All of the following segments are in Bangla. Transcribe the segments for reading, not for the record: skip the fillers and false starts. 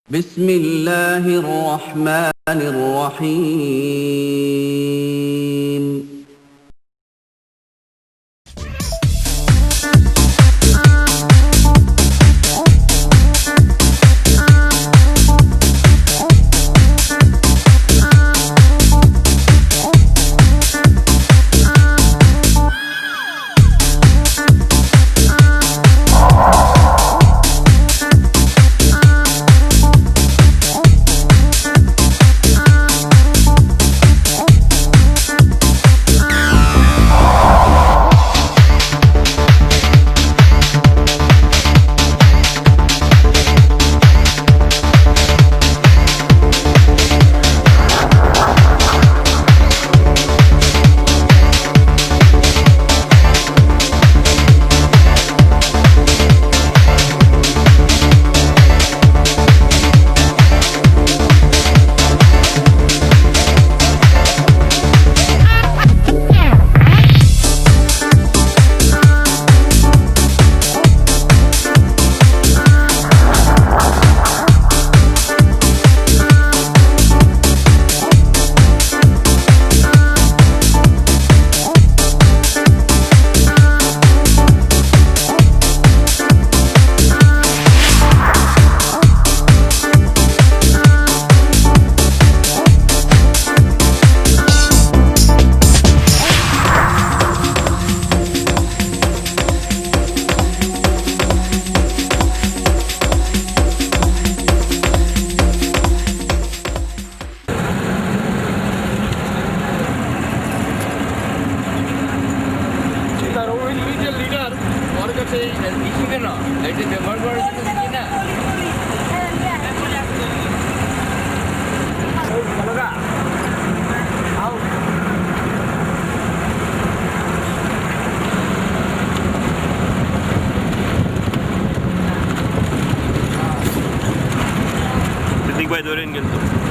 بسم الله الرحمن الرحيم By Dorian Gelto.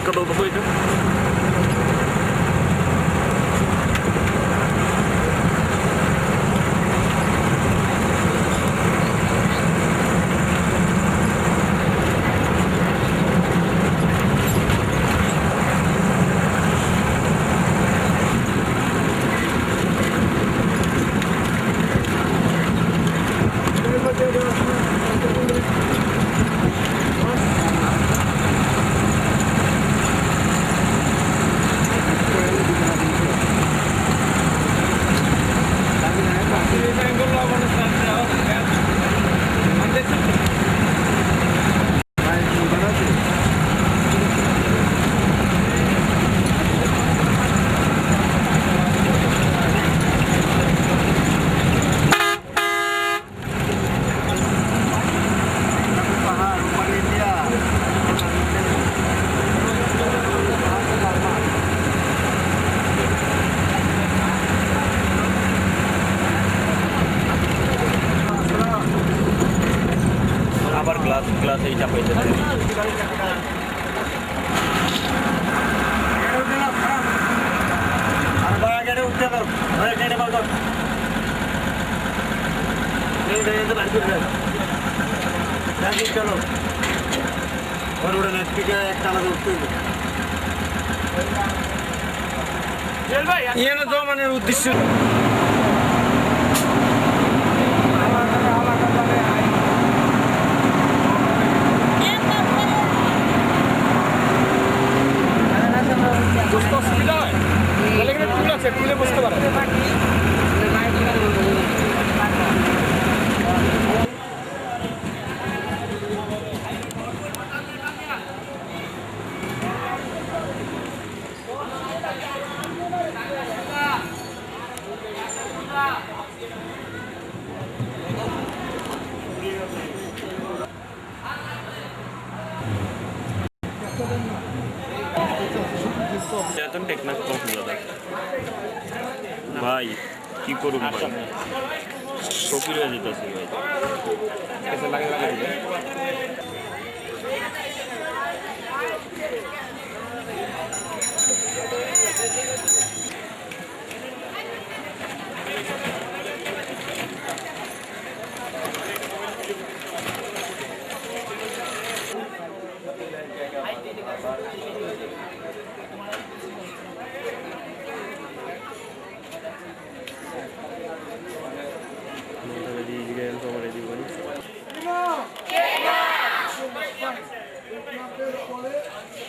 Takut apa itu? Kelas saya capai itu. Iya, itu mana uddesy. অসুবিধা হয় তাহলে কিন্তু টুল আছে টুলে বসতে পারে এত টেকনাফ কক্সবাজার ভাই কি করুম ভাই ফকির হয়ে যেতেছি ভাই কেসে লাগে দিবে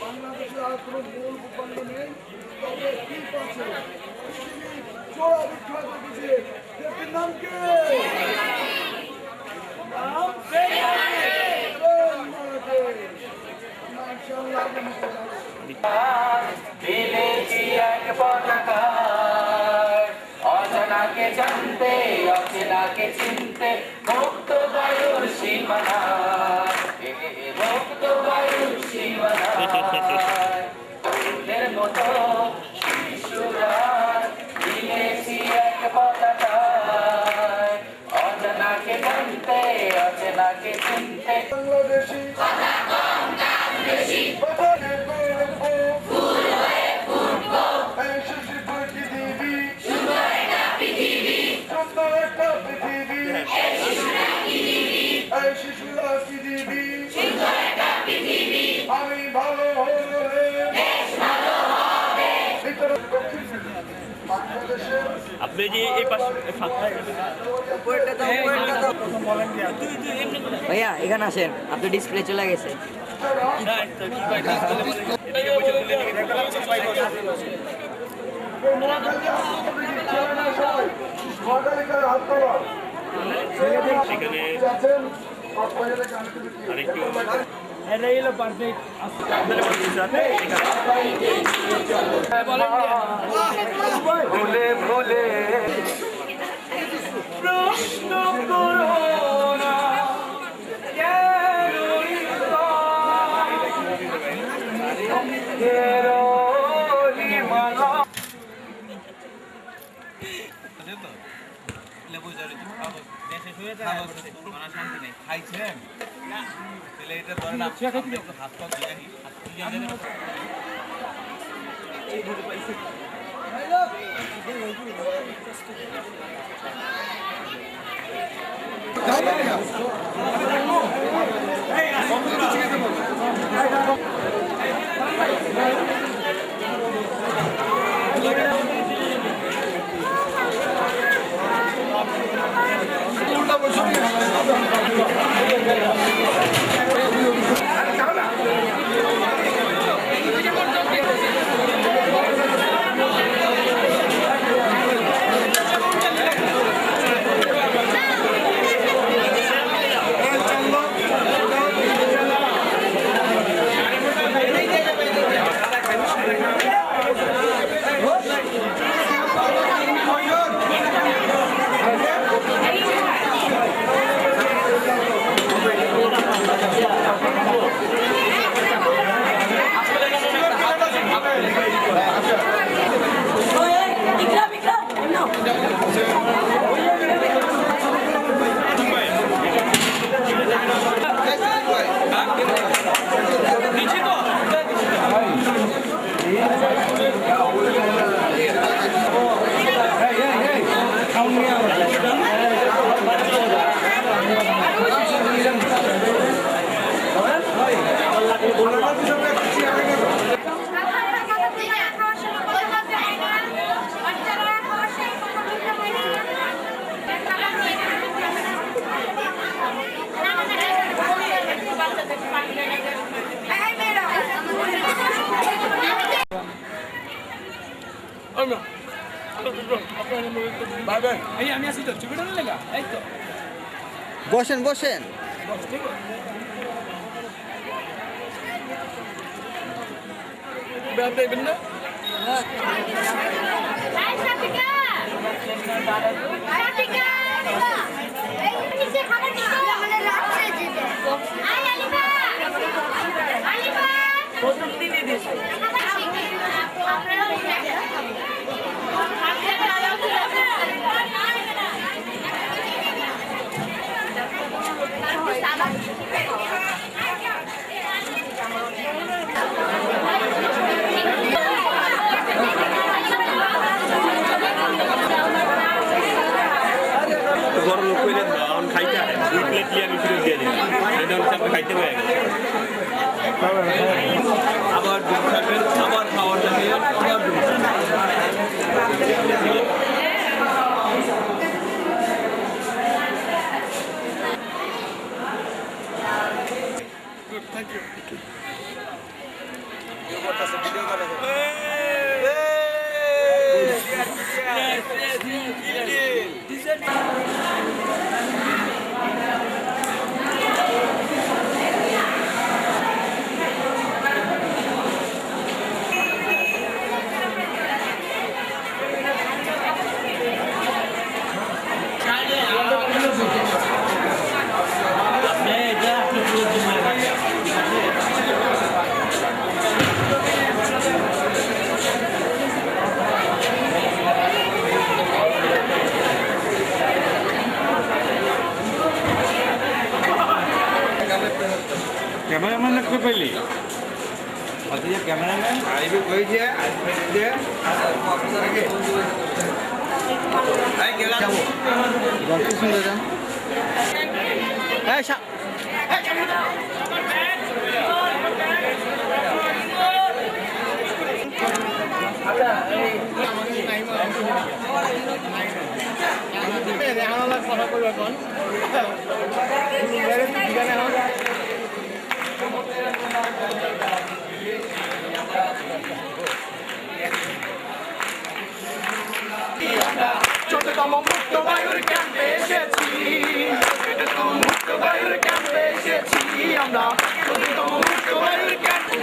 বাংলাদেশের আর কোনো মূল ভূখণ্ড নেই, তবে দ্বীপ আছে। পৃথিবীর চোরা বিখ্যাত দ্বীপের দ্বীপের নাম কি? নাম বিলেছি এক পতাকায় অজানাকে জানতে অচেনাকে চিনতে মুক্ত বায়ুর সীমানা মুক্ত বায়ুর সীমানা ফুলের মতো শিশুরা বিলেছি এক পতাকায় অজানাকে জানতে অচেনাকে চিনতে বাংলাদেশি আমি ভালো হলে আপনি যে এই পাশে ভাইয়া এখানে আসেন, আপনি ডিসপ্লে চলে গেছে। সেখানে আরেকটু ভুলে ভুলে প্রশ্ন করো না খাইছেন এটা ধরেন হাত পা বসেন বসেন। বড় লোক কইলেন না এখন খাইতে হয় 2 প্লেট নিয়ে আমি ফিরে দিয়ে দিলাম এটা হচ্ছে আপনি খাইতে হয়ে গেছে আবার ডিম খাবেন আবার খাওয়ার লাগে আবার ডিম ক্যামেরাম্যান লাগবে পেলি ক্যামেরাম্যান আইবে কইছে আইবে দে অফিসারকে আই গেলাম গল্প শুনতে যান চোদ্দতম মুক্ত বায়ুর ক্যাম্পে এসেছি মুক্ত বায়ুর ক্যাম্পে এসেছি আমরা চোদ্দতম মুক্ত বায়ুর ক্যাম্পে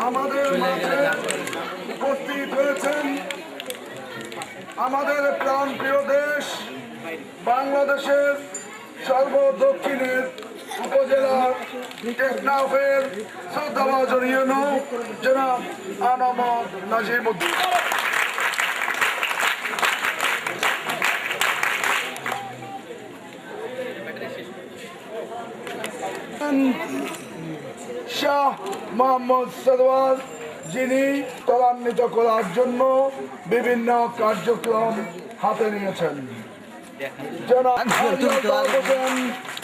আমাদের মাঝে উপস্থিত হয়েছেন আমাদের প্রাণপ্রিয় দেশ বাংলাদেশের সর্বদক্ষিণের উপজেলা টেকনাফের শ্রদ্ধাভাজন ইউনো জনাব আনাম নাজিমুদ্দিন। শাহ মোহাম্মদ সরওয়ার, যিনি ত্বরান্বিত করার জন্য বিভিন্ন কার্যক্রম হাতে নিয়েছেন। জনাব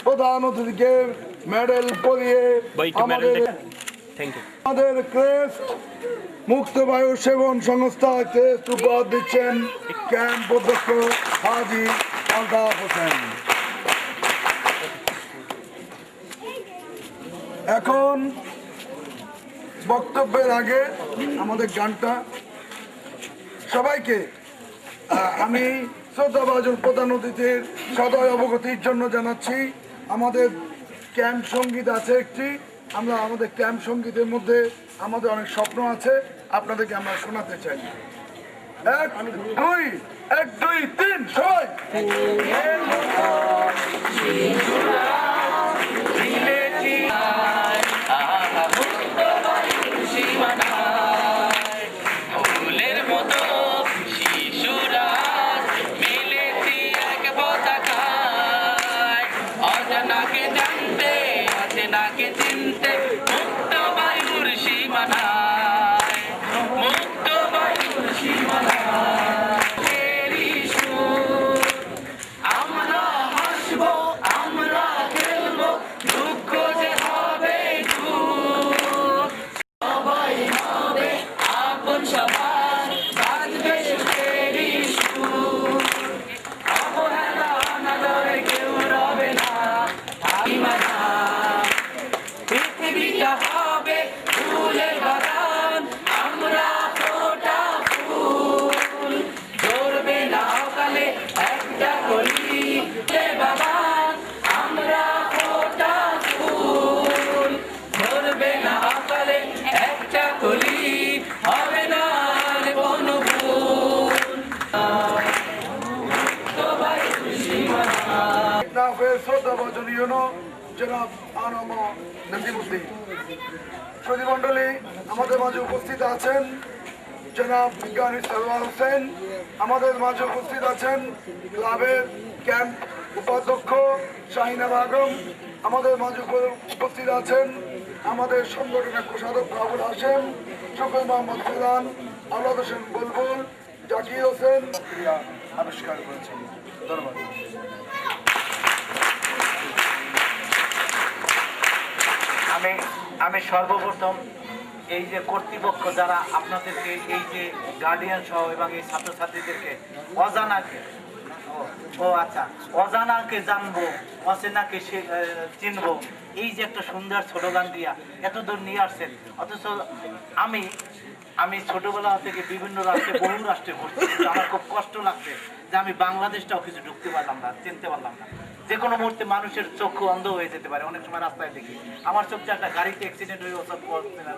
প্রধান অতিথিকে মেডেল পরিয়ে ভাই, একটু medal আমাদের দেখান। Thank you. আমাদের ক্রেস্ট মুক্ত বায়ু সেবন সংস্থা ক্রেস্ট উপহার দিচ্ছেন ক্যাম্প অধ্যক্ষ হাজী আলতাফ হোসেন। এখন বক্তব্যের আগে আমাদের গানটা সবাইকে আমি শ্রদ্ধাভাজন প্রধান অতিথির সদয় অবগতির জন্য জানাচ্ছি। আমাদের ক্যাম্প সঙ্গীত আছে একটি, আমরা আমাদের ক্যাম্প সঙ্গীতের মধ্যে আমাদের অনেক স্বপ্ন আছে, আপনাদেরকে আমরা শোনাতে চাই। এক দুই তিন সবাই। ফুলের মতো শিশুরা মিলেছি এক পতাকায়, অজানাকে জানতে অচেনাকে চিনতে, মুক্ত বায়ুর সীমানায়, মুক্ত বায়ুর সীমানায়। এরই সুর, আমরা হাসবো, আমরা খেলবো, দুঃখ যে হবে দূর, সবাই হবে আপন সবার, বাজবে সুখেরই সুর। অবহেলা অনাদরে কেউ রবে না, থামিবা না। পৃথিবীটা হবে ফুলের বাগান, আমরা ফোটা ফুল, ধরবে না অকালে একটা কলি রে বাগান, আমরা ফোটা ফুল, ধরবে না অকালে একটা কলি, হবে না আর কোনো ভুল। শ্রদ্ধাভাজনীয় জনাব আনম নজিমুদ্দিন প্রতিমণ্ডলী আমাদের মাঝে উপস্থিত আছেন জনাব বিজ্ঞানী সরওয়ার হোসেন, আমাদের মাঝে উপস্থিত আছেন ক্লাবের ক্যাম্প উপাধ্যক্ষ শাহিনা বেগম, আমাদের মাঝে উপস্থিত আছেন আমাদের সংগঠনের কোষাধ্যক্ষ আবুল হাশেম, শফিক মোহাম্মদ প্রধান, আওলাদ হোসেন বুলবুল, জাকির হোসেন ক্রিয়া আবিষ্কার করেছেন। ধন্যবাদ। আমি সর্বপ্রথম এই যে কর্তৃপক্ষ যারা আপনাদেরকে এই যে গার্ডিয়ান সহ এবং এই ছাত্রছাত্রীদেরকে অজানাকে অজানাকে জানবো, অচেনাকে চিনবো, এই যে একটা সুন্দর স্লোগান দিয়া এত দূর নিয়ে আসছেন। অথচ আমি ছোটবেলা থেকে বিভিন্ন রাষ্ট্রে বহু রাষ্ট্রে ঘুরছি, আমার খুব কষ্ট লাগছে যে আমি বাংলাদেশটাও কিছু ঢুকতে পারলাম না, চিনতে পারলাম না। যে কোনো মুহূর্তে মানুষের চক্ষু অন্ধ হয়ে যেতে পারে, অনেক সময় রাস্তায় দেখি আমার চোখে একটা গাড়িতে অ্যাক্সিডেন্ট হয়ে ওসব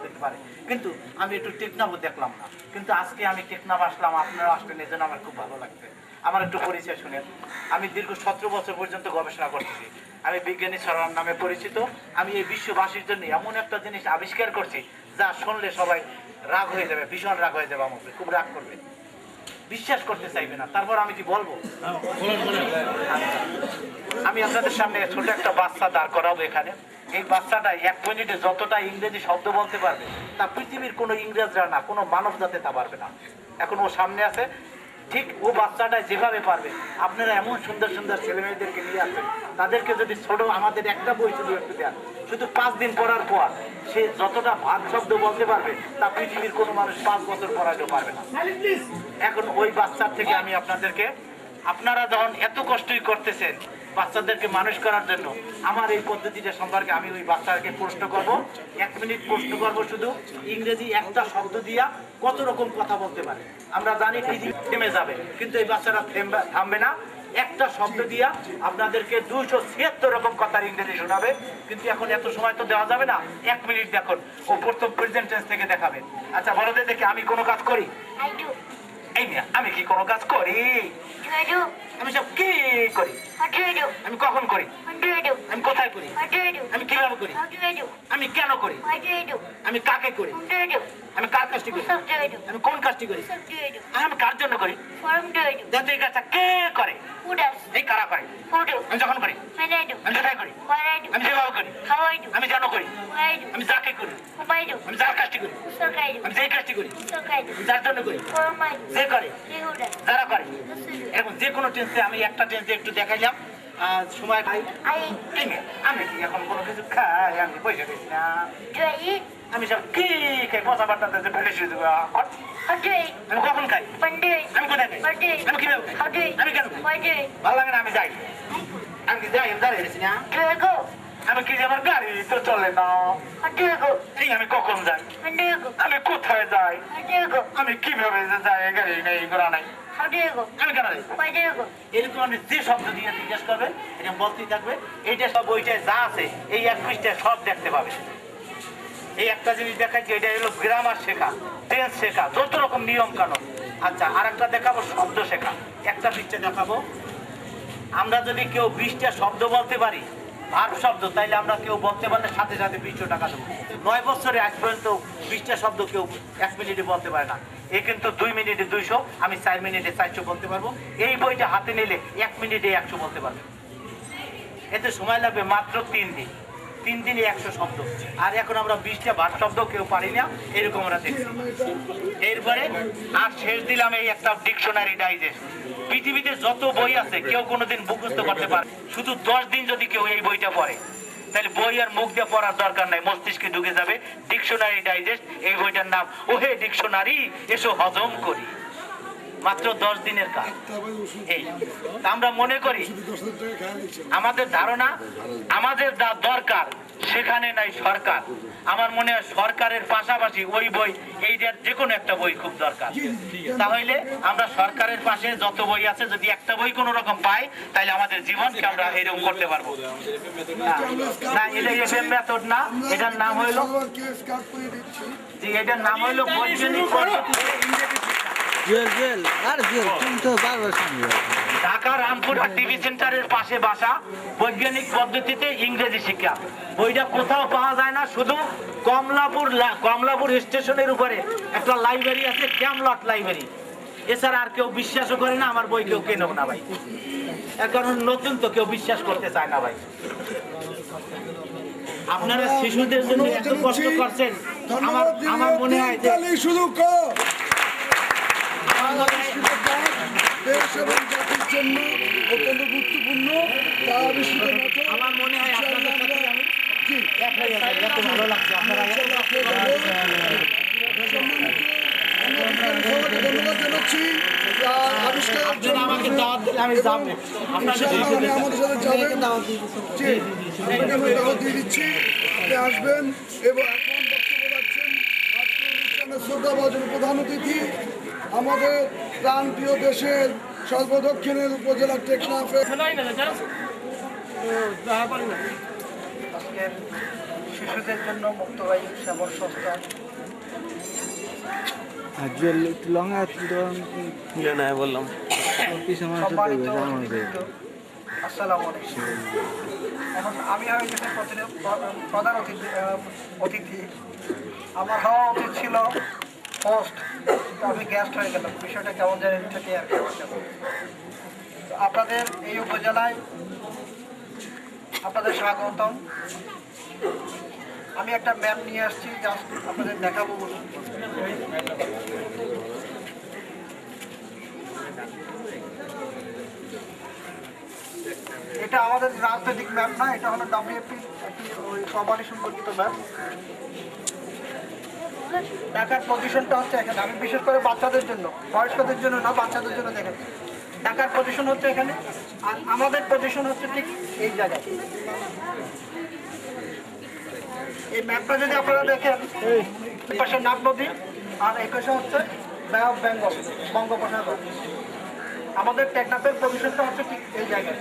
যেতে পারে, কিন্তু আমি একটু টেকনাফও দেখলাম না। কিন্তু আজকে আমি টেকনাফ আসলাম, আপনারা আসলেন, এই জন্য আমার খুব ভালো লাগছে। আমার একটু পরিচয় শুনেন। আমি দীর্ঘ 17 বছর পর্যন্ত গবেষণা করতেছি। আমি বিজ্ঞানী সরওয়ার নামে পরিচিত। আমি এই বিশ্ববাসীর জন্য এমন একটা জিনিস আবিষ্কার করছি যা শুনলে সবাই রাগ হয়ে যাবে, ভীষণ রাগ হয়ে যাবে, আমাকে খুব রাগ করবে, বিশ্বাস করতে চাইবে না। তারপর আমি কি বলবো? আমি আপনাদের সামনে ছোট একটা বাচ্চা দাঁড় করাবো এখানে। এই বাচ্চাটা 1 মিনিটে যতটা ইংরেজি শব্দ বলতে পারবে তা পৃথিবীর কোনো ইংরেজরা না, কোনো মানব জাতি তা পারবে না। এখন ও সামনে আছে, ঠিক ও বাচ্চাটা যেভাবে পারবে, আপনারা এমন সুন্দর সুন্দর ছেলেমেয়েদেরকে নিয়ে আসবেন, তাদেরকে যদি ছোট আমাদের একটা বই শুধু একটু দেন, শুধু 5 দিন পড়ার পর সে যতটা ভাত শব্দ বলতে পারবে তা পৃথিবীর কোনো মানুষ 5 বছর পড়াতেও পারবে না। এখন ওই বাচ্চার থেকে আমি আপনাদেরকে, আপনারা যখন এত কষ্টই করতেছেন বাচ্চাদেরকে মানুষ করার জন্য, আমার এই পদ্ধতিটা সম্পর্কে আমি ওই বাচ্চাকে প্রশ্ন করব, 1 মিনিট প্রশ্ন করব, শুধু ইংরেজি একটা শব্দ দিয়া কত রকম কথা বলতে পারে। আমরা জানি পৃথিবী থেমে যাবে, কিন্তু এই বাচ্চারা থামবে না। একটা শব্দ দিয়া আপনাদেরকে 276 রকম কথার ইংরেজি শোনাবে। কিন্তু এখন এত সময় তো দেওয়া যাবে না, 1 মিনিট দেখুন, ও প্রথম প্রেজেন্ট টেন্স থেকে দেখাবে। আচ্ছা বড়দের দেখে আমি কোনো কাজ করি? এই মিয়া, আমি কি কোনো কাজ করি? আমি সব কি করি? আমি কখন করি? আমি কোথায় করি? আমি কিভাবে করি? আমি কেন করি? আমি কাকে করি? আমি কার কাজটি করি? আমি কোন কাজটি করি? আমি কার জন্য করি? যাতে এই কাজটা কে করে? এই কারা করে? আমি যখন করি, আমি কোথায় করি, আমি যেভাবে করি, আমি যেন করি, আমি যাকে করি, আমি যার কাজটি করি, আমি যেই কাজটি করি, আমি যার জন্য করি, যে করে, যারা করে। এখন যে কোনো টেন্সে আমি একটা টেন্সে একটু দেখাইলাম, সময় খাই আমি কি এখন কোনো কিছু খাই? আমি পয়সা দিচ্ছি না, আমি সব কি খাই? পচা বার্তা ফেলে দেবো। আমি কখন খাই? আমি কোথায় খাই? আমি কিভাবে খাই? আমি কেন খাই? ভালো লাগে না, আমি যাই। আমি কি যাই? আমি দাঁড়িয়ে গেছি না, আমি কি আমার গাড়ি তো চলে না। এই আমি কখন যাই? আমি কোথায় যাই? আমি কিভাবে যাই? গাড়ি নেই, ঘোড়া নাই, আমি কেন এরকম আপনি যে শব্দ দিয়ে জিজ্ঞেস করবেন এটা বলতেই থাকবে। এইটা সব ওইটায় যা আছে এই এক পৃষ্ঠায় সব দেখতে পাবে। এই একটা জিনিস দেখাচ্ছি, এটা হলো গ্রামার শেখা, টেন্স শেখা, যত রকম নিয়ম কানুন। আচ্ছা, আর একটা দেখাবো শব্দ শেখা। একটা পৃষ্ঠা দেখাবো। আমরা যদি কেউ 20টা শব্দ বলতে পারি, ভার্ব শব্দ, তাইলে আমরা কেউ বলতে পারলে সাথে সাথে 200 টাকা দেবো। 9 বছরে আজ পর্যন্ত 20টা শব্দ কেউ 1 মিনিটে বলতে পারে না। এ কিন্তু 2 মিনিটে 200, আমি 4 মিনিটে 400 বলতে পারবো। এই বইটা হাতে নিলে 1 মিনিটে 100 বলতে পারবে। এতে সময় লাগবে মাত্র 3 দিন। 3 দিনে 100 শব্দ। আর এখন আমরা 20টা ভার্ব শব্দ কেউ পারি না, এরকম আমরা দেখছি। এরপরে আর শেষ দিলাম এই একটা ডিকশনারি ডাইজেস্ট। পৃথিবীতে যত বই আছে কেউ কোনোদিন মুখস্থ করতে পারে, শুধু 10 দিন যদি কেউ এই বইটা পড়ে, তাহলে বই আর মুখ দিয়ে পড়ার দরকার নাই, মস্তিষ্কে ঢুকে যাবে। ডিকশনারি ডাইজেস্ট, এই বইটার নাম। ওহে ডিকশনারি, এসো হজম করি। মাত্র 10 দিনের কাজ। এই আমরা মনে করি আমাদের ধারণা, আমাদের যা দরকার সেখানে নাই সরকার। আমার মনে হয় সরকারের পাশাপাশি ওই বই, এইটার যে কোনো একটা বই খুব দরকার। তাহলে আমরা সরকারের পাশে যত বই আছে, যদি একটা বই কোনো রকম পাই, তাহলে আমাদের জীবনকে আমরা এরকম করতে পারবো। না, এটা এফএম মেথড না, এটার নাম হইলো, জি, এটার নাম হইলো বৈজ্ঞানিক পদ্ধতিতে ইংরেজি শিক্ষা। ঢাকা রামপুরহাট টিভি সেন্টারের পাশে বাসা, বৈজ্ঞানিক পদ্ধতিতে ইংরেজি শিক্ষা। বইটা কোথাও পাওয়া যায় না, শুধু কমলাপুর স্টেশনের উপরে একটা লাইব্রেরি আছে, ক্যামলট লাইব্রেরি। এছাড়া আর কেউ বিশ্বাসও করে না, আমার বই কেউ কেনও না ভাই। এর কারণ নতুন তো, কেউ বিশ্বাস করতে চায় না ভাই। আপনারা শিশুদের জন্য এত কষ্ট করছেন, আমার মনে হয় যে শুধু দেশ এবং জাতির জন্য অত্যন্ত গুরুত্বপূর্ণ। আমার মনে হয় আপনাদের সাথে আমি এত ভালো লাগছে। আপনারা ধন্যবাদ জানাচ্ছি। আপনারা আমাকে দাওয়াত দিলে আমি যাবো, আপনাদের আমাদের সাথে যাবেন, দাওয়াত দিয়ে দিচ্ছি, আসবেন। এবং এখন বক্তব্য রাখছেন আজকের অনুষ্ঠানের শ্রদ্ধাভাজন প্রধান অতিথি, আমাদের প্রাণপ্রিয় দেশের সর্বদক্ষিণের উপজেলা টেকনাফে শিশুদের জন্য মুক্তবায়ু সেবন সংস্থা বললাম আসসালামু আলাইকুম। এখন আমি হয়ে গেছি প্রধান অতিথি। আমার হওয়া উচিত ছিল হোস্ট, আমি গেস্ট হয়ে গেলাম। বিষয়টা কেমন জানি থেকে আর কি। আপনাদের এই উপজেলায় আপনাদের স্বাগতম। আমি একটা ম্যাপ নিয়ে আসছি, জাস্ট আপনাদের দেখাবো। এটা আমাদের রাজনৈতিক ম্যাপ না, এটা হলো WFP ওই কোম্পানি সম্পর্কিত ম্যাপ। ঢাকার পজিশনটা হচ্ছে এখানে। আমি বিশেষ করে বাচ্চাদের জন্য, বয়স্কদের জন্য না, বাচ্চাদের জন্য দেখাচ্ছি। ঢাকার পজিশন হচ্ছে এখানে, আর আমাদের পজিশন হচ্ছে ঠিক এই জায়গায়। এই ম্যাপটা যদি আপনারা দেখেন, এই পাশে নাগ নদী আর এই পাশে হচ্ছে বে অফ বেঙ্গল, বঙ্গোপসাগর। আমাদের টেকনাফের পজিশনটা হচ্ছে ঠিক এই জায়গায়।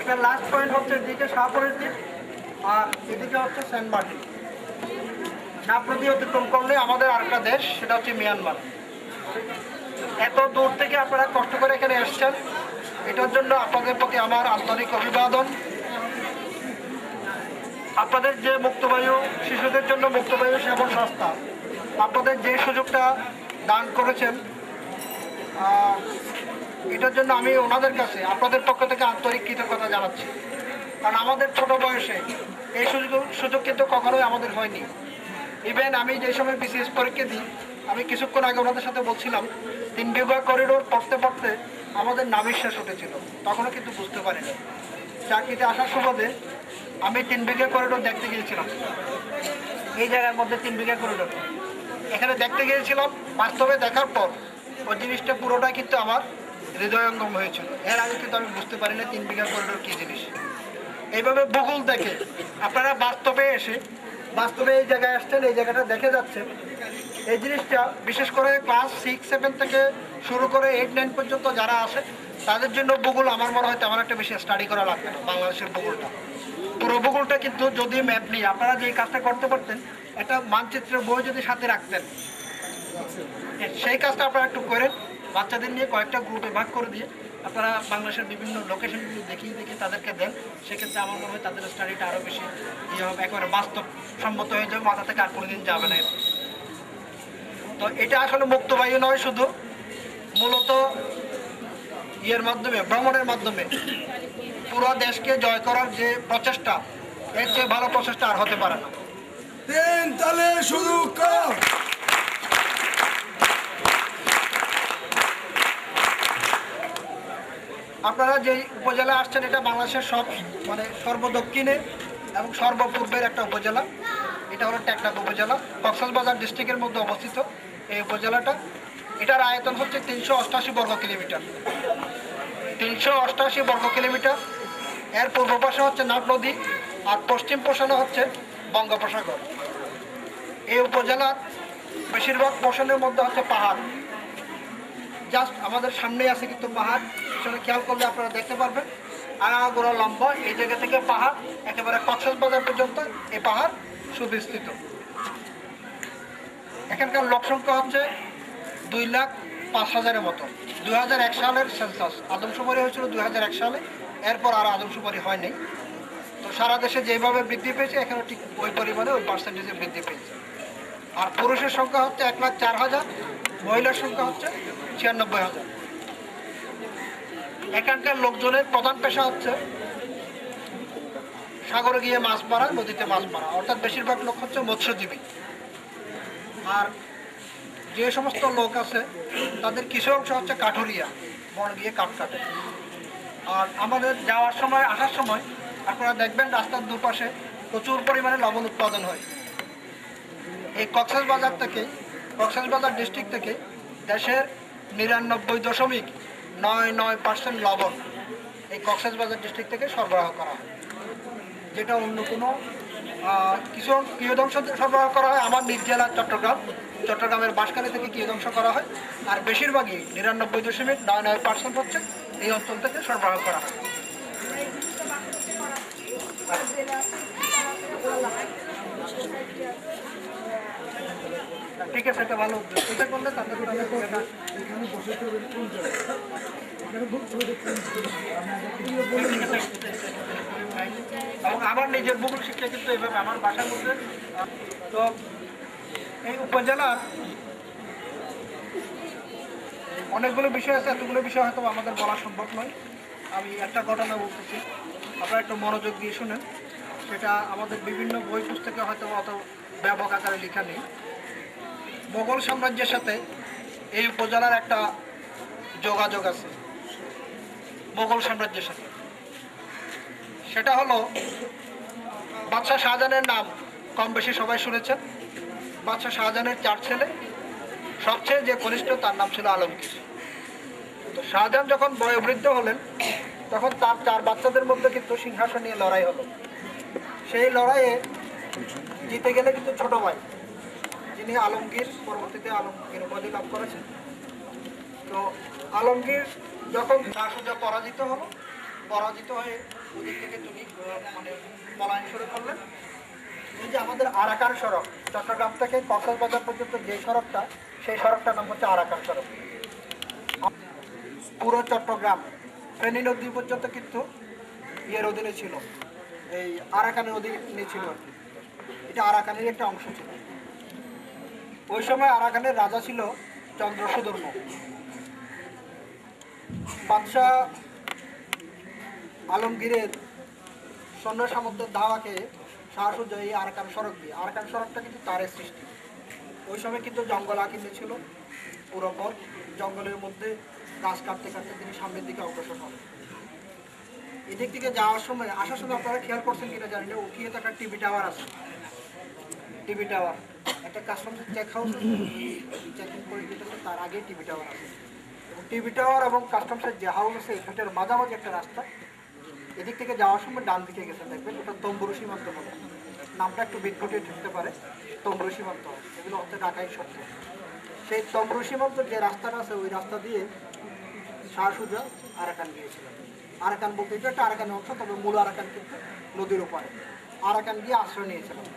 এটা লাস্ট পয়েন্ট হচ্ছে এদিকে শাহপুরের দিক, আর এদিকে হচ্ছে সেন্ট মার্টিন। নাগ নদী অতিক্রম করলে আমাদের আরেকটা দেশ, সেটা হচ্ছে মিয়ানমার। এত দূর থেকে আপনারা কষ্ট করে এখানে এসছেন, এটার জন্য আপনাদের প্রতি আমার আন্তরিক অভিবাদন। আপনাদের যে মুক্তবায়ু, শিশুদের জন্য মুক্তবায়ু সেবন সংস্থা, আপনাদের যে সুযোগটা দান করেছেন, এটার জন্য আমি ওনাদের কাছে আপনাদের পক্ষ থেকে আন্তরিক কৃতজ্ঞতা জানাচ্ছি। কারণ আমাদের ছোট বয়সে এই সুযোগ কিন্তু কখনোই আমাদের হয়নি। ইভেন আমি যে সময় BCS পরীক্ষা দিই, আমি কিছুক্ষণ আগে ওনাদের সাথে বলছিলাম, 3 বিভাগ করিডোর পড়তে পড়তে আমাদের নাভিশ্বাস উঠেছিল, তখনও কিন্তু বুঝতে পারিনি। চাকরিতে আসার সুবাদে আমি 3 বিঘা করিডোর দেখতে গিয়েছিলাম। এই জায়গার মধ্যে 3 বিঘা করিডোর এখানে দেখতে গিয়েছিলাম। বাস্তবে দেখার পর ওই জিনিসটা পুরোটাই কিন্তু আমার হৃদয়ঙ্গম হয়েছিল। এর আগে কিন্তু আমি বুঝতে পারি না 3 বিঘা করিডোর কী জিনিস। এইভাবে ভূগোল দেখে আপনারা বাস্তবে এসে বাস্তবে এই জায়গায় আসছেন, এই জায়গাটা দেখে যাচ্ছেন। এই জিনিসটা বিশেষ করে ক্লাস 6, 7 থেকে শুরু করে 8, 9 পর্যন্ত যারা আসে তাদের জন্য ভূগোল আমার মনে হয় তেমন একটা বেশি স্টাডি করা লাগবে না। বাংলাদেশের ভূগোলটা, পুরো ভূগোলটা কিন্তু যদি ম্যাপ নিয়ে আপনারা যে কাজটা করতে পারতেন, একটা মানচিত্রের বই যদি সাথে রাখতেন, সেই কাজটা আপনারা একটু করেন। বাচ্চাদের নিয়ে কয়েকটা গ্রুপে ভাগ করে দিয়ে আপনারা বাংলাদেশের বিভিন্ন লোকেশনগুলো দেখিয়ে তাদেরকে দেন। সেক্ষেত্রে আমার মনে হয় তাদের স্টাডিটা আরও বেশি ইয়ে হবে, একেবারে বাস্তবসম্মত হয়ে যাবে, মাথা থেকে আর কোনোদিন যাবে না। তো এটা আসলে মুক্তবায়ু নয়, শুধু মূলত ইয়ের মাধ্যমে, ভ্রমণের মাধ্যমে পুরো দেশকে জয় করার যে প্রচেষ্টা, এর চেয়ে ভালো প্রচেষ্টা আর হতে পারে না। তাহলে শুরু কর। আপনারা যে উপজেলা আসছেন এটা বাংলাদেশের সর্বদক্ষিণে এবং সর্বপূর্বের একটা উপজেলা। এটা হলো টেকনাফ উপজেলা, কক্সবাজার ডিস্ট্রিক্টের মধ্যে অবস্থিত এই উপজেলাটা। এটার আয়তন হচ্ছে 388 বর্গ কিলোমিটার। 388 বর্গ কিলোমিটার। এর পূর্ব পাশে হচ্ছে নাগ নদী আর পশ্চিম পাশে হচ্ছে বঙ্গোপসাগর। এই উপজেলার বেশিরভাগ পোর্শনের মধ্যে হচ্ছে পাহাড়। জাস্ট আমাদের সামনেই আছে কিন্তু পাহাড়, পিছনে খেয়াল করলে আপনারা দেখতে পারবেন আগাগোড়া লম্বা। এই জায়গা থেকে পাহাড় একেবারে কক্সবাজার পর্যন্ত এই পাহাড় সুবিস্তৃত। এখানকার লোক সংখ্যা হচ্ছে 2,05,000-এর মতো। 2001 সালের সেন্সাস আদমশুমারি হয়েছিল 2001 সালে, এরপর আর আদমশুমারি হয়নি। তো সারা দেশে যেভাবে বৃদ্ধি পেয়েছে এখানে ঠিক ওই পরিমাণে ওই পার্সেন্টেজে বৃদ্ধি পেয়েছে। আর পুরুষের সংখ্যা হচ্ছে 1,04,000, মহিলার সংখ্যা হচ্ছে 96,000। এখানকার লোকজনের প্রধান পেশা হচ্ছে সাগরে গিয়ে মাছ মারা, নদীতে মাছ মারা, অর্থাৎ বেশিরভাগ লোক হচ্ছে মৎস্যজীবী। আর যে সমস্ত লোক আছে তাদের কিছু অংশ হচ্ছে কাঠুরিয়া, বন গিয়ে কাঠ কাটে। আর আমাদের যাওয়ার সময়, আসার সময় আপনারা দেখবেন রাস্তার দুপাশে প্রচুর পরিমাণে লবণ উৎপাদন হয়। এই কক্সবাজার ডিস্ট্রিক্ট থেকে দেশের 99.99% লবণ এই কক্সবাজার ডিস্ট্রিক্ট থেকে সরবরাহ করা হয়, যেটা অন্য কোনো কিছু কিয়দংশ সরবরাহ করা হয় আমার নিজ জেলা চট্টগ্রামের বাঁশখালী থেকে কিয়দংশ করা হয়। আর বেশিরভাগই 99.99% হচ্ছে এই অঞ্চল থেকে সরবরাহ করা হয়। ঠিক আছে, এটা ভালো উদ্যোগ। এটা করলে তাদের এবং আমার নিজের ভূগোল শিক্ষা কিন্তু এইভাবে আমার বাসার মধ্যে। তো এই উপজেলার অনেকগুলো বিষয় আছে, এতগুলো বিষয় হয়তো আমাদের বলা সম্ভব নয়। আমি একটা ঘটনা বলতেছি, আপনারা একটু মনোযোগ দিয়ে শুনেন। সেটা আমাদের বিভিন্ন বই পুস্তকে হয়তো অত ব্যাপক আকারে লেখা নেই। মোগল সাম্রাজ্যের সাথে এই উপজেলার একটা যোগাযোগ আছে মোগল সাম্রাজ্যের সাথে। সেটা হলো বাদশাহ শাহজাহানের নাম কম বেশি সবাই শুনেছেন। বাদশাহ শাহজাহানের 4 ছেলে, সবচেয়ে যে কনিষ্ঠ তার নাম ছিল আলমগীর। তো শাহজাহান যখন বয়োবৃদ্ধ হলেন তখন তার 4 বাচ্চাদের মধ্যে কিন্তু সিংহাসন নিয়ে লড়াই হলো। সেই লড়াইয়ে জিতে গেলে কিন্তু ছোট ভাই, যিনি আলমগীর, পরবর্তীতে আলমগীর উপাধি লাভ করেছেন। তো আলমগীর যখন শাহসুজা পরাজিত হয়ে ওদিক থেকে তিনি পলায়ন শুরু করলেন। এই যে আমাদের আরাকান সড়ক, চট্টগ্রাম থেকে কক্সবাজার পর্যন্ত যে সড়কটা, সেই সড়কটার নাম হচ্ছে আরাকান সড়ক। পুরো চট্টগ্রাম ফেনী নদী পর্যন্ত কিন্তু ইয়ের অধীনে ছিল, এই আরাকানের অধীনে ছিল আর কি। এটা আরাকানের একটা অংশ ছিল। ওই সময় আরাকানের রাজা ছিল চন্দ্রসূধর্ম। বাদশাহ আলমগীরের সৈন্য সামন্তের ধাওয়াকে শাহসুজা এই আরাকান সড়ক দিয়ে, আরাকান সড়কটা কিন্তু তারের সৃষ্টি। ওই সময় কিন্তু জঙ্গল আকিন্নে ছিল পুরো পথ, জঙ্গলের মধ্যে গাছ কাটতে কাটতে তিনি সামনের দিকে অগ্রসর হন। এদিক থেকে যাওয়ার সময় আসার সময় আপনারা খেয়াল করছেন কিনা জানি না, উঠিয়ে থাকা টিভি টাওয়ার আছে, টিভি টাওয়ার একটা কাস্টমার চেক হাউস চেকিং করে দিতেছে, তার আগে টিভি টাওয়ার আছে। এবং টিভি টাওয়ার এবং কাস্টমসের যে হাউস আছে এটার মাঝামাঝি একটা রাস্তা, এদিক থেকে যাওয়ার সময় ডান দিকে গেছে দেখবেন, ওটা তম্বুরু সীমান্ত বলে, নামটা একটু বিদ্যুটে ঢুকতে পারে, তম্বুরু সীমান্ত, এগুলো হচ্ছে ঢাকাই শব্দ। সেই তম্বুরু সীমান্ত যে রাস্তাটা আছে ওই রাস্তা দিয়ে শাহ সুজা আরাকান গিয়েছিলেন। আরাকান বলতে এটা একটা আরাকান অংশ, তবে মূল আরাকান কিন্তু নদীর উপরে। আরাকান গিয়ে আশ্রয় নিয়েছিলেন।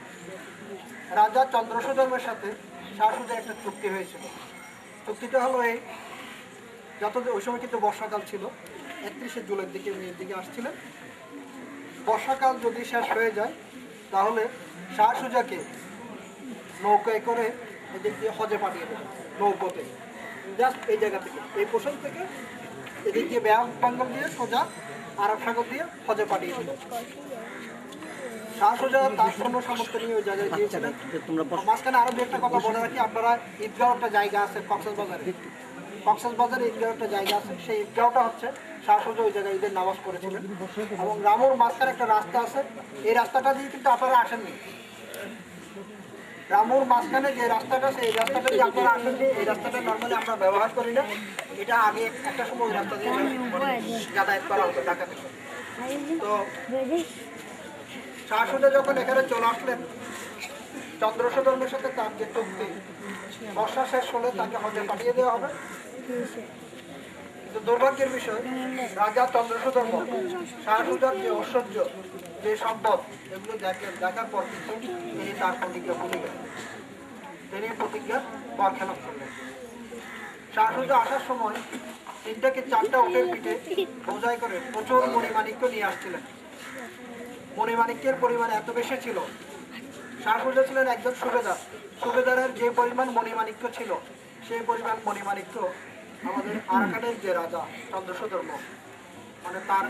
রাজা চন্দ্রসূধর্মের সাথে শাহ সুজার একটা চুক্তি হয়েছিল। চুক্তিটা হলো এই, যত ওই সময় কিন্তু বর্ষাকাল ছিল, 31শে জুলাইয়ের দিকে মেয়ের দিকে আসছিলেন। বর্ষাকাল যদি শেষ হয়ে যায় তাহলে শাহ সুজাকে নৌকায় করে এদিক দিয়ে হজে পাঠিয়ে দেবে, নৌকোতে, জাস্ট এই জায়গা থেকে, এই পোশন থেকে এদিক দিয়ে ব্যায়াম বাঙ্গল দিয়ে সোজা আরব সাগর দিয়ে হজে পাঠিয়ে দিল। শাহ সুজা তার সৈন্য সামর্থ্য নিয়ে ওই জায়গায় গিয়েছিলেন। মাঝখানে আরো একটা কথা বলে রাখি, আপনারা ঈদগাহ একটা জায়গা আছে কক্সবাজারে ঈদগাহ একটা জায়গা আছে, সেই ঈদগাহটা হচ্ছে শাহ সুজা ওই জায়গায় ঈদের নামাজ পড়েছিলেন। এবং রামুর মাঝখানে একটা রাস্তা আছে, এই রাস্তাটা দিয়ে কিন্তু আপনারা আসেননি। রামুর মাঝখানে যে রাস্তাটা আছে এই রাস্তাটা দিয়ে আপনারা আসেননি, এই রাস্তাটা নর্মালি আমরা ব্যবহার করি না। এটা আগে একটা সময় ওই রাস্তা দিয়ে যাতায়াত করা হতো ঢাকা থেকে। তো শাহ সুজা যখন এখানে চলে আসলেন, চন্দ্রসূধর্মের সাথে তার যে চুক্তি, বর্ষা শেষ হলে তাকে হজে পাঠিয়ে দেওয়া হবে। কিন্তু দুর্ভাগ্যের বিষয়, রাজা চন্দ্রসূধর্ম শাহ সুজার যে ঐশ্বর্য, যে সম্পদ, এগুলো দেখার পর কিন্তু তিনি তার প্রতিজ্ঞা ভুলে গেলেন। তিনি প্রতিজ্ঞার বরখেলাপ করলেন। শাহ সুজা আসার সময় 3 থেকে 4টা উটের পিঠে বোঝাই করে প্রচুর মণিমাণিক্য নিয়ে আসছিলেন। মণিমাণিক্যের পরিমাণ এত বেশি ছিল, শাহ সুজা ছিলেন একজন সুবেদার, সুবেদারের যে পরিমাণ মণিমাণিক্য ছিল সেই পরিমাণ মণিমাণিক্য আমাদের আরাকানের যে রাজা চন্দ্রসূধর্ম, মানে তার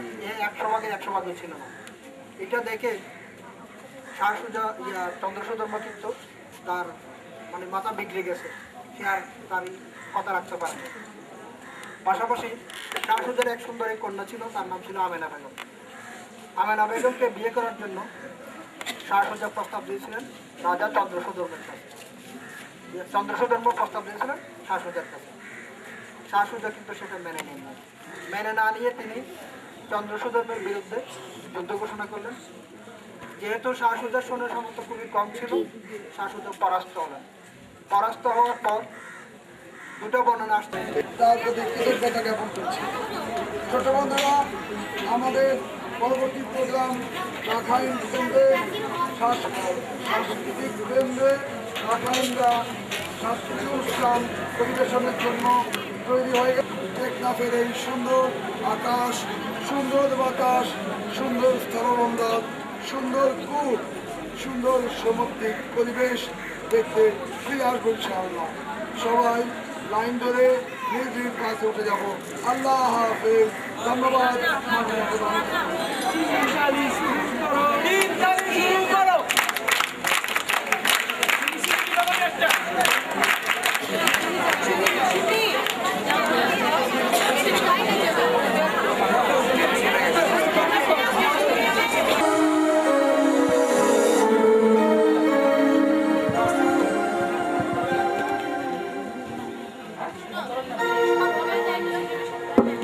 100 ভাগের 100 ভাগই ছিল না। এটা দেখে শাহ সুজা চন্দ্রসূধর্ম কিন্তু তার মানে মাথা বিগড়ে গেছে, সে আর তার কথা রাখতে পারে। পাশাপাশি শাহ সুজার এক সুন্দরী কন্যা ছিল, তার নাম ছিল আমেনা বেগম। আমেনা বেগমকে বিয়ে করার জন্য শাহ সুজা প্রস্তাব দিয়েছিলেন রাজা চন্দ্রসূধর্মের কাছে। চন্দ্রসূধর্ম প্রস্তাব দিয়েছিলেন শাহ সুজার কাছে। শাহ সুজা কিন্তু সেটা মেনে নেন। মেনে না নিয়ে তিনি চন্দ্রসূধর্মের বিরুদ্ধে যুদ্ধ ঘোষণা করলেন। যেহেতু শাহ সুজার সৈন্য সামর্থ্য খুবই কম ছিল, শাহ সুজা পরাস্ত হলেন। পরাস্ত হওয়ার পর দুটো বর্ণনা আসছে, তার প্রতি কৃতজ্ঞতা জ্ঞাপন করছি। ছোট বন্ধুরা, আমাদের পরবর্তী প্রোগ্রাম রাখাইন কেন্দ্রে সাংস্কৃতিক কেন্দ্রে রাখাইনরা সাংস্কৃতিক অনুষ্ঠান পরিবেশনের জন্য তৈরি হয়ে গেছে। টেকনাফের এই সুন্দর আকাশ, সুন্দর বাতাস, সুন্দর স্থলবন্দর, সুন্দর কূপ, সুন্দর সামুদ্রিক পরিবেশ দেখতে ফিরে আসবো ইনশাআল্লাহ। সবাই লাইন ধরে নিজ নিজ কাছে উঠে যাবো। আল্লাহ হাফেজ, ধন্যবাদ।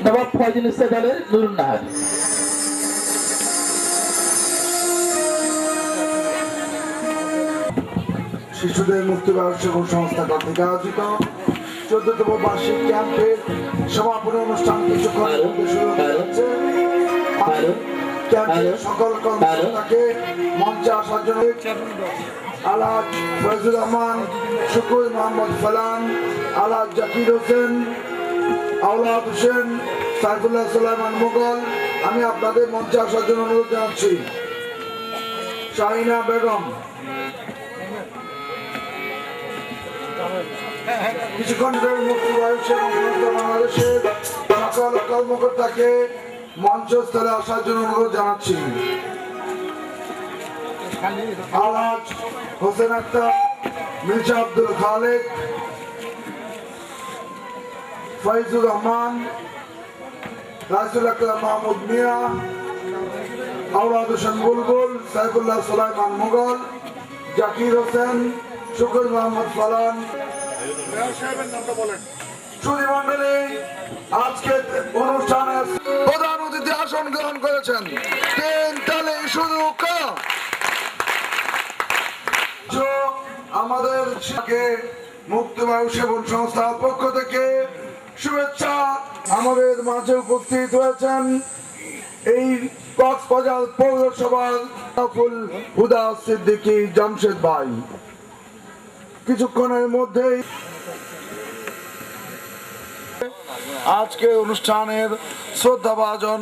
নবাব ফয়জুল ইসলাম দলের নুরুন নাহার। শিশুদের মুক্তি ব্যবস্থাপন সংস্থা কর্তৃক আয়োজিত 14তম বার্ষিক ক্যাম্পের সমাপনী অনুষ্ঠান কিছুক্ষণ শুরু হয়েছে। ক্যাম্পের সকল কর্মকর্তাকে মঞ্চে আসার জন্য আলহাজ ফয়জুর রহমান, শুকুর মোহাম্মদ ফালান, আলহাজ জাকির হোসেন, আওলাদ হোসেন, সাইফুল্লাহ সুলাইমান মুঘল, আমি আপনাদের মঞ্চে আসার জন্য অনুরোধ জানাচ্ছি। শাহিনা বেগম, কিছুক্ষণ মুক্তি বাংলাদেশের সকল কর্মকর্তাকে মঞ্চস্থলে আসার জন্য অনুরোধ জানাচ্ছি। আলহাজ হোসেন আক্তার, মির্জা আব্দুল খালেক, ফয়জুর রহমান, রাজুল আকরাম মাহমুদ মিয়া, আওলাদ হোসেন বুলবুল, সাইফুল্লাহ সুলাইমান মুঘল, জাকির হোসেন, শুকুর মোহাম্মদ ফালান। সুধীমণ্ডলী, আজকে অনুষ্ঠানে প্রধান অতিথি আসন গ্রহণ করেছেন। তিন তালে শুধু আমাদের মুক্তবায়ু সেবন সংস্থার পক্ষ থেকে শুভেচ্ছা। আমাদের মাঝে উপস্থিত হয়েছেন এই কক্সবাজার পৌরসভার হুদা সিদ্দিকী জামশেদ ভাই। কিছুক্ষণের মধ্যেই আজকে অনুষ্ঠানের শ্রদ্ধাভাজন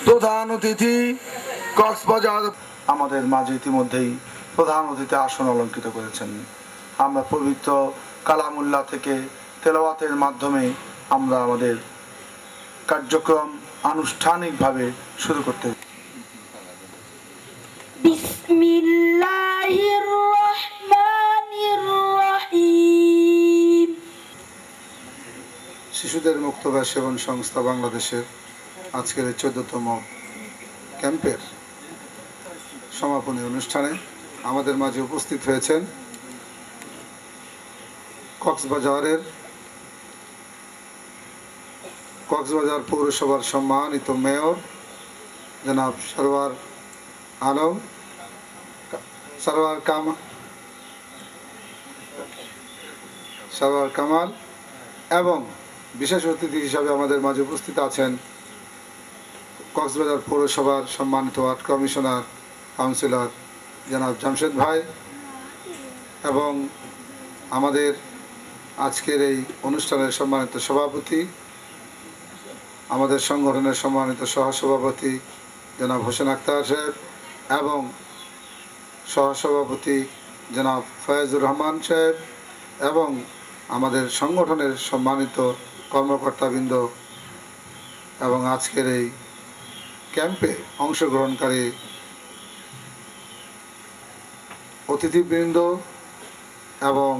প্রধান অতিথি কক্সবাজার আমাদের মাঝে ইতিমধ্যেই প্রধান অতিথি আসন অলঙ্কৃত করেছেন। আমরা পবিত্র কালামুল্লাহ থেকে তেলাওয়াতের মাধ্যমে আমরা আমাদের কার্যক্রম আনুষ্ঠানিকভাবে শুরু করতে। বিসমিল্লাহির রহমানির রহিম। শিশুদের মুক্তবায়ু সেবন সংস্থা বাংলাদেশের আজকের 14তম ক্যাম্পের সমাপনী অনুষ্ঠানে আমাদের মাঝে উপস্থিত হয়েছেন কক্সবাজার পৌরসভার সম্মানিত মেয়র জনাব সরওয়ার কামাল এবং বিশেষ অতিথি হিসাবে আমাদের মাঝে উপস্থিত আছেন কক্সবাজার পৌরসভার সম্মানিত ওয়ার্ড কমিশনার কাউন্সিলর জনাব জামশেদ ভাই এবং আমাদের আজকের এই অনুষ্ঠানের সম্মানিত সভাপতি, আমাদের সংগঠনের সম্মানিত সহসভাপতি জনাব হোসেন আক্তার সাহেব এবং সহসভাপতি জনাব ফয়েজুর রহমান সাহেব এবং আমাদের সংগঠনের সম্মানিত কর্মকর্তাবৃন্দ এবং আজকের এই ক্যাম্পে অংশগ্রহণকারী অতিথিবৃন্দ এবং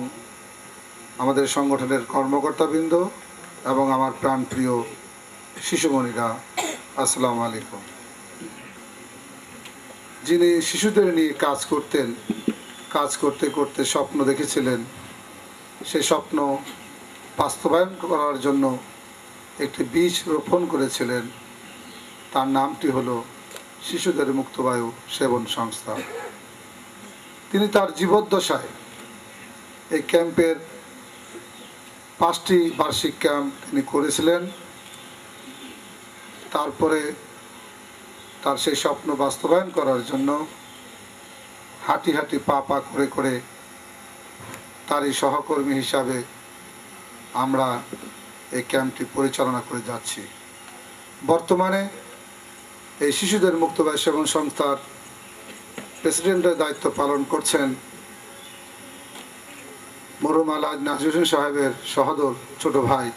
আমাদের সংগঠনের কর্মকর্তাবৃন্দ এবং আমার প্রাণপ্রিয় শিশুমণিরা, আসসালামু আলাইকুম। যিনি শিশুদের নিয়ে কাজ করতে করতে স্বপ্ন দেখেছিলেন, সেই স্বপ্ন বাস্তবায়ন করার জন্য একটি বীজ রোপণ করেছিলেন, তার নামটি হলো শিশুদের মুক্তবায়ু সেবন সংস্থা। তিনি তার জীবদ্দশায় এই ক্যাম্পের 5টি বার্ষিক ক্যাম্প তিনি করেছিলেন। তারপরে তার সেই স্বপ্ন বাস্তবায়ন করার জন্য হাঁটি হাঁটি পা পা করে করে তারই সহকর্মী হিসাবে আমরা এই ক্যাম্পটি পরিচালনা করে যাচ্ছি। বর্তমানে এই শিশুদের মুক্তবায়ু সেবন সংস্থার প্রেসিডেন্টের দায়িত্ব পালন করছেন মরহুম আলহাজ নাজির হোসেন সাহেবের সহোদর ছোট ভাই,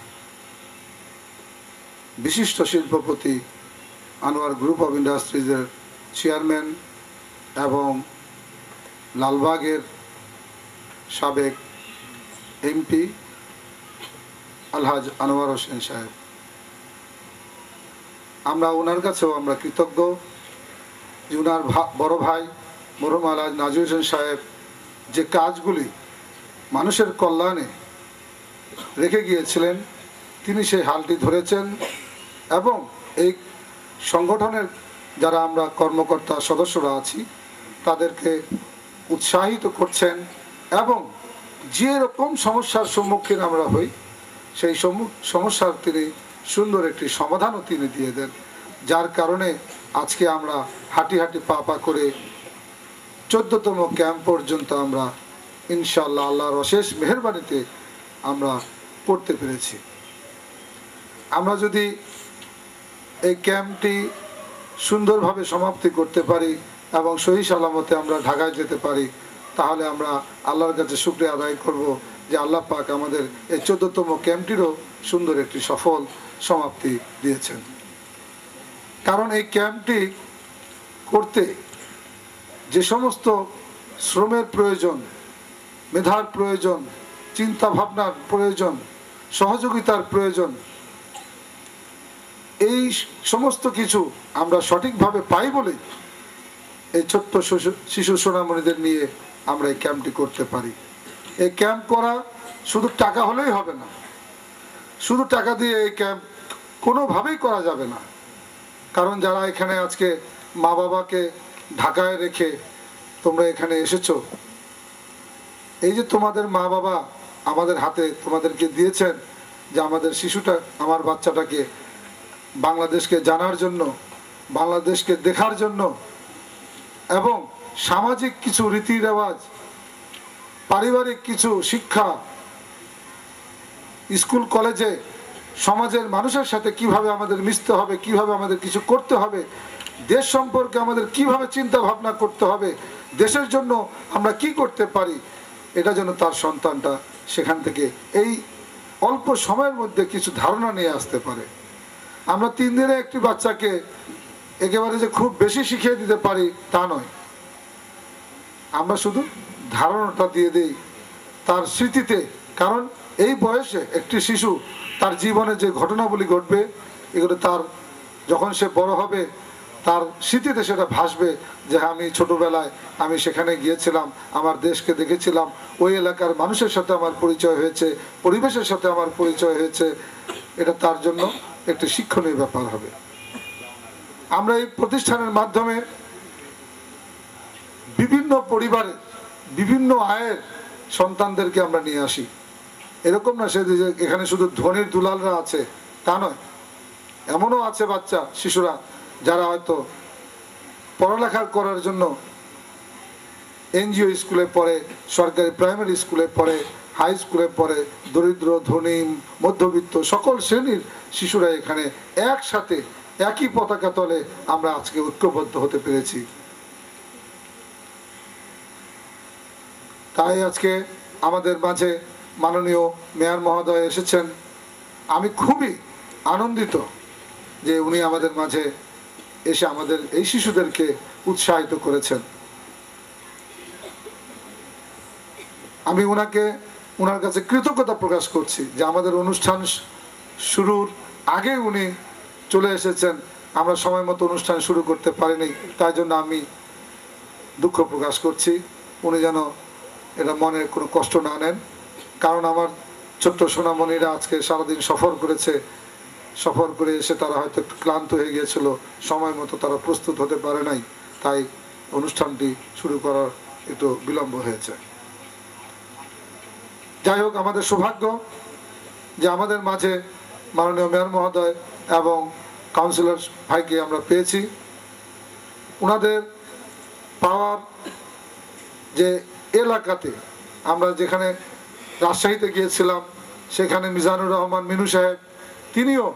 বিশিষ্ট শিল্পপতি আনোয়ার গ্রুপ অফ ইন্ডাস্ট্রিজের চেয়ারম্যান এবং লালবাগের সাবেক এমপি আলহাজ আনোয়ার হোসেন সাহেব। আমরা ওনার কাছেও আমরা কৃতজ্ঞ যে ওনার বড় ভাই মরহুম আলহাজ নাজির হোসেন সাহেব যে কাজগুলি মানুষের কল্যাণে রেখে গিয়েছিলেন, তিনি সেই হালটি ধরেছেন এবং এই সংগঠনের যারা আমরা কর্মকর্তা সদস্যরা আছি তাদেরকে উৎসাহিত করছেন এবং যে রকম সমস্যার সম্মুখীন আমরা হই সেই সমস্যার তিনি সুন্দর একটি সমাধানও তিনি দিয়ে দেন, যার কারণে আজকে আমরা হাঁটি হাঁটি পা পা করে 14তম ক্যাম্প পর্যন্ত আমরা ইনশাআল্লাহ আল্লাহর অশেষ মেহেরবানিতে আমরা করতে পেরেছি। আমরা যদি এই ক্যাম্পটি সুন্দরভাবে সমাপ্তি করতে পারি এবং সহি সালামতে আমরা ঢাকায় যেতে পারি, তাহলে আমরা আল্লাহর কাছে শুকরিয়া আদায় করব যে আল্লাহ পাক আমাদের এই 14তম ক্যাম্পটিরও সুন্দর একটি সফল সমাপ্তি দিয়েছেন। কারণ এই ক্যাম্পটি করতে যে সমস্ত শ্রমের প্রয়োজন, মেধার প্রয়োজন, চিন্তা ভাবনার প্রয়োজন, সহযোগিতার প্রয়োজন, এই সমস্ত কিছু আমরা সঠিকভাবে পাই বলে এই ছোট্ট শিশু সোনামণিদের নিয়ে আমরা এই ক্যাম্পটি করতে পারি। এই ক্যাম্প করা শুধু টাকা হলেই হবে না, শুধু টাকা দিয়ে এই ক্যাম্প কোনোভাবেই করা যাবে না। কারণ যারা এখানে আজকে মা বাবাকে ঢাকায় রেখে তোমরা এখানে এসেছো, এই যে তোমাদের মা বাবা আমাদের হাতে তোমাদেরকে দিয়েছেন যে আমাদের শিশুটা, আমার বাচ্চাটাকে বাংলাদেশকে জানার জন্য, বাংলাদেশকে দেখার জন্য, এবং সামাজিক কিছু রীতি রেওয়াজ, পারিবারিক কিছু শিক্ষা, স্কুল কলেজে সমাজের মানুষের সাথে কিভাবে আমাদের মিশতে হবে, কিভাবে আমাদের কিছু করতে হবে, দেশ সম্পর্কে আমাদের কিভাবে চিন্তা ভাবনা করতে হবে, দেশের জন্য আমরা কি করতে পারি, এটা যেন তার সন্তানটা সেখান থেকে এই অল্প সময়ের মধ্যে কিছু ধারণা নিয়ে আসতে পারে। আমরা 3 দিনে একটি বাচ্চাকে একেবারে যে খুব বেশি শিখিয়ে দিতে পারি তা নয়, আমরা শুধু ধারণাটা দিয়ে দিই তার স্মৃতিতে। কারণ এই বয়সে একটি শিশু তার জীবনে যে ঘটনাবলী ঘটবে, এগুলো তার যখন সে বড় হবে তার স্মৃতিতে সেটা ভাসবে যে আমি ছোটবেলায় আমি সেখানে গিয়েছিলাম, আমার দেশকে দেখেছিলাম, ওই এলাকার মানুষের সাথে আমার পরিচয় হয়েছে, পরিবেশের সাথে আমার পরিচয় হয়েছে। এটা তার জন্য একটি শিক্ষণীয় ব্যাপার হবে। আমরা এই প্রতিষ্ঠানের মাধ্যমে বিভিন্ন পরিবারের বিভিন্ন আয়ের সন্তানদেরকে আমরা নিয়ে আসি। এরকম না সে যে এখানে শুধু ধনীর দুলালরা আছে তা নয়, এমনও আছে বাচ্চা শিশুরা যারা হয়তো পড়ালেখা করার জন্য এনজিও স্কুলে পড়ে, সরকারি প্রাইমারি স্কুলে পড়ে, হাই স্কুলে পড়ে, দরিদ্র ধনী মধ্যবিত্ত সকল শ্রেণীর শিশুরা এখানে একসাথে একই পতাকা তলে আমরা আজকে ঐক্যবদ্ধ হতে পেরেছি। তাই আজকে আমাদের মাঝে মাননীয় মেয়র মহোদয় এসেছেন। আমি খুবই আনন্দিত যে উনি আমাদের মাঝে এসে আমাদের এই শিশুদেরকে উৎসাহিত করেছেন। আমি ওনার কাছে কৃতজ্ঞতা প্রকাশ করছি যে আমাদের অনুষ্ঠান শুরুর আগে উনি চলে এসেছেন, আমরা সময় মতো অনুষ্ঠান শুরু করতে পারিনি, তাই জন্য আমি দুঃখ প্রকাশ করছি। উনি যেন এটা মনে কোনো কষ্ট না নেন, কারণ আমার ছোট্ট সোনামণিরা আজকে সারাদিন সফর করেছে, সফর করে এসে তারা হয়তো একটু ক্লান্ত হয়ে গিয়েছিল, সময় মতো তারা প্রস্তুত হতে পারে নাই, তাই অনুষ্ঠানটি শুরু করার একটু বিলম্ব হয়েছে। যাই হোক, আমাদের সৌভাগ্য যে আমাদের মাঝে মাননীয় মেয়র মহোদয় এবং কাউন্সিলর ভাইকে আমরা পেয়েছি। ওনাদের পাওয়ার যে এলাকাতে আমরা যেখানে রাজশাহীতে গিয়েছিলাম, সেখানে মিজানুর রহমান মিনু সাহেব তিনিও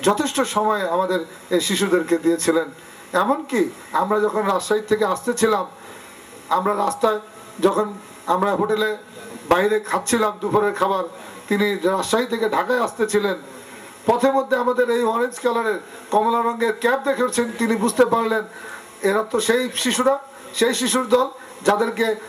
যথেষ্ট সময় আমাদের এই শিশুদেরকে দিয়েছিলেন। এমনকি আমরা যখন রাজশাহী থেকে আসতেছিলাম, আমরা রাস্তায় যখন আমরা হোটেলে বাইরে খাচ্ছিলাম দুপুরের খাবার, তিনি রাজশাহী থেকে ঢাকায় আসতেছিলেন, পথে মধ্যে আমাদের এই অরেঞ্জ কালারের কমলা রঙের ক্যাপ দেখেছেন, তিনি বুঝতে পারলেন এরা তো সেই শিশুরা, সেই শিশুর দল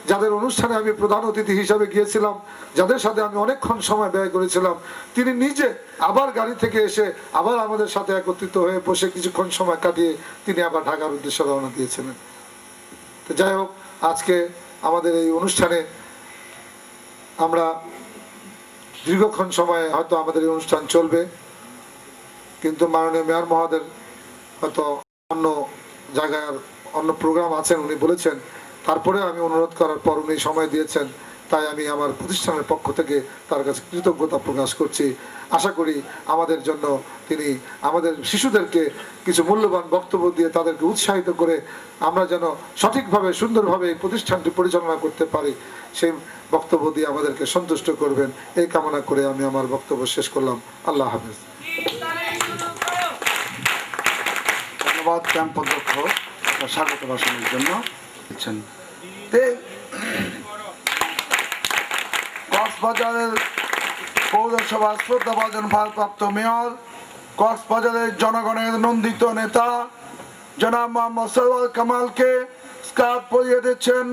যাদের অনুষ্ঠানে আমি প্রধান অতিথি হিসাবে গিয়েছিলাম, যাদের সাথে আমি অনেকক্ষণ সময় ব্যয় করেছিলাম। তিনি নিজে আবার গাড়ি থেকে এসে আবার আমাদের সাথে একত্রিত হয়ে বসে কিছুক্ষণ সময় কাটিয়ে তিনি আবার ঢাকার উদ্দেশ্যে রওনা দিয়েছিলেন। তো যাই হোক, আজকে আমাদের এই অনুষ্ঠানে আমরা দীর্ঘক্ষণ সময় হয়তো আমাদের এই অনুষ্ঠান চলবে, কিন্তু মাননীয় মেয়র মহোদয় হয়তো অন্য জায়গায় অন্য প্রোগ্রাম আছেন উনি বলেছেন, তারপরে আমি অনুরোধ করার পর উনি সময় দিয়েছেন, তাই আমি আমার প্রতিষ্ঠানের পক্ষ থেকে তার কাছে কৃতজ্ঞতা প্রকাশ করছি। আশা করি আমাদের জন্য তিনি আমাদের শিশুদেরকে কিছু মূল্যবান বক্তব্য দিয়ে তাদেরকে উৎসাহিত করে আমরা যেন সঠিকভাবে সুন্দরভাবে এই প্রতিষ্ঠানটি পরিচালনা করতে পারি, সেই বক্তব্য দিয়ে আমাদেরকে সন্তুষ্ট করবেন, এই কামনা করে আমি আমার বক্তব্য শেষ করলাম। আল্লাহ হাফেজ। ধন্যবাদ ক্যাম্প অধ্যক্ষ স্বাগত ভাষণের জন্য। কক্সবাজারের পৌরসভার শ্রদ্ধাভাজন ভারপ্রাপ্ত মেয়র, কক্সবাজারের জনগণের নন্দিত নেতা জনাব মোহাম্মদ সরওয়ার কামালকে স্কার্ফ পরিয়ে দিচ্ছেন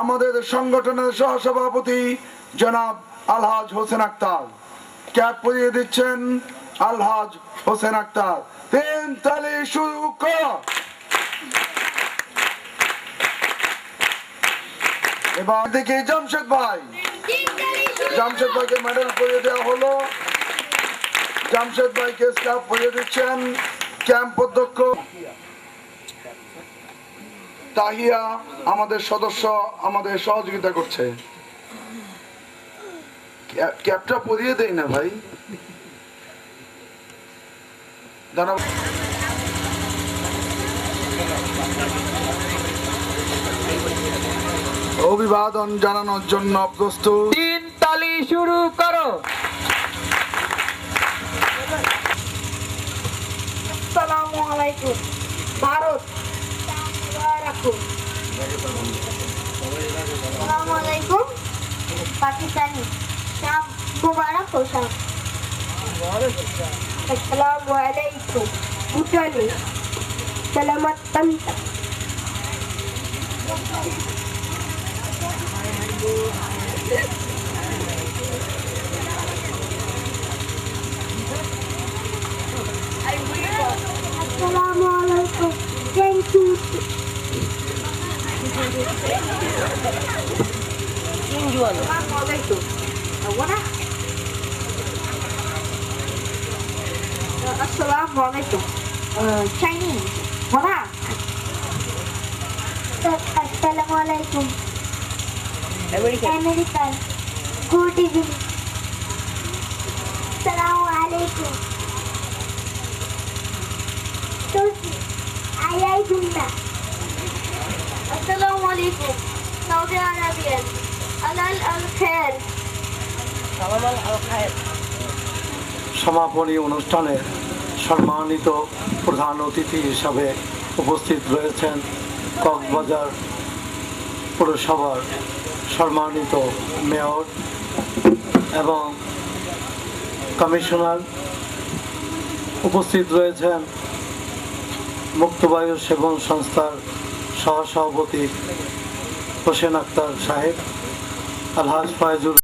আমাদের সংগঠনের সহসভাপতি জনাব আলহাজ হোসেন আক্তার। ক্যাপ পরিয়ে দিচ্ছেন আলহাজ হোসেন আক্তার। 3 তালি শুরু কর। এবার দেখি জামশেদ ভাইকে মেডেল পরিয়ে দেওয়া হলো। জামশেদ ভাইকে স্কার্ফ পরিয়ে দিচ্ছেন ক্যাম্প অধ্যক্ষ তাহিয়া, আমাদের সদস্য আমাদের সহযোগিতা করছে। ক্যাপটা পরিয়ে দেই না ভাই, ধন্যবাদ। অভিবাদন জানানোর জন্য প্রস্তুত। 3 তালি শুরু করো। আসসালামু আলাইকুম ভারত। আসসালামু আলাইকুম পাকিস্তানি। শাম মুবারক হো শাম। আসসালামু আলাইকুম ভুটানি। সালামত তান্তা। Assalamu alaikum. Thank you. Assalamu alaikum. Assalamu alaikum. Chinese. What? Assalamu alaikum. American. Good evening. Assalamu alaikum. Assalamu alaikum. Saudi Arabian. Alal al khair. সমাপনী অনুষ্ঠানে সম্মানিত প্রধান অতিথি হিসাবে উপস্থিত রয়েছেন কক্সবাজার পৌরসভার সম্মানিত মেয়র এবং কমিশনার। উপস্থিত রয়েছেন মুক্তবায়ু সেবন সংস্থার সহসভাপতি হোসেন আক্তার সাহেব, আলহাজ ফয়জুল